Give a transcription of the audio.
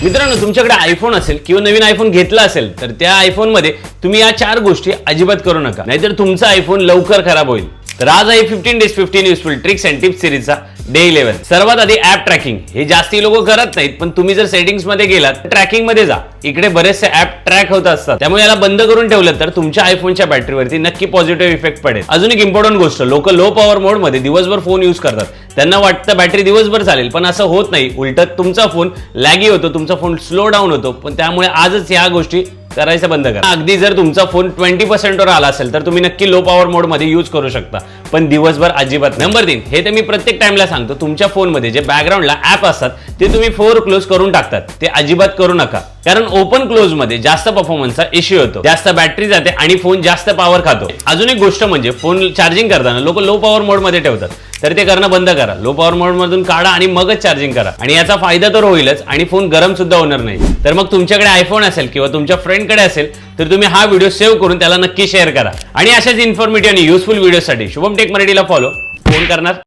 मित्रांनो, तुमच्याकडे आयफोन असेल किंवा नवीन आयफोन घेतला असेल तर त्या आयफोन मध्ये तुम्ही या 4 गोष्टी अजिबात करू नका, नाहीतर तुमचा आयफोन लवकर खराब होईल. तर आज आहे 15 days 15 useful tricks and tips सिरीजचा डे 11. सर्वात आधी ऍप ट्रॅकिंग. हे जास्ती लोक करत नाहीत, पण तुम्ही जर सेटिंग्स मध्ये गेलात ट्रॅकिंग मध्ये जा. इकडे बरेचसे ऍप ट्रॅक होत असतात, त्यामुळे याला बंद करून ठेवलं तर तुमच्या आयफोनच्या बॅटरीवरती नक्की पॉझिटिव्ह इफेक्ट पडेल. अजून एक इम्पॉर्टंट गोष्ट, लोक लो पॉवर मोड मध्ये दिवसभर फोन यूज करतात. त्यांना वाटतं बॅटरी दिवसभर चालेल, पण असं होत नाही. उलट तुमचा फोन लॅगी होतो, तुमचा फोन स्लो डाऊन होतो. पण त्यामुळे आजच या गोष्टी करायचं बंद करा. अगदी जर तुमचा फोन 20% वर आला असेल तर तुम्ही नक्की लो पॉवर मोड मध्ये यूज करू शकता, पण दिवसभर अजिबात. नंबर 3, हे तर मी प्रत्येक टाइमला सांगतो, तुमच्या फोन मध्ये जे बॅकग्राऊंडला ऍप असतात ते तुम्ही 4 क्लोज करून टाकतात, ते अजिबात करू नका. कारण ओपन क्लोज मध्ये जास्त परफॉर्मन्सचा इश्यू होतो, जास्त बॅटरी जाते आणि फोन जास्त पॉवर खातो. अजून एक गोष्ट म्हणजे फोन चार्जिंग करताना लोक लो पॉवर मोड मध्ये ठेवतात, तर ते करणं बंद करा. लो पॉवर मोड मधून काढा आणि मगच चार्जिंग करा, आणि याचा फायदा तर होईलच आणि फोन गरम सुद्धा होणार नाही. तर मग तुमच्याकडे आयफोन असेल किंवा तुमच्या फ्रेंडकडे असेल तर तुम्ही हा व्हिडिओ सेव्ह करून त्याला नक्की शेअर करा. आणि अशाच इन्फॉर्मेटिव्ह आणि युजफुल व्हिडिओसाठी शुभम टेक मराठीला फॉलो कोण करणार.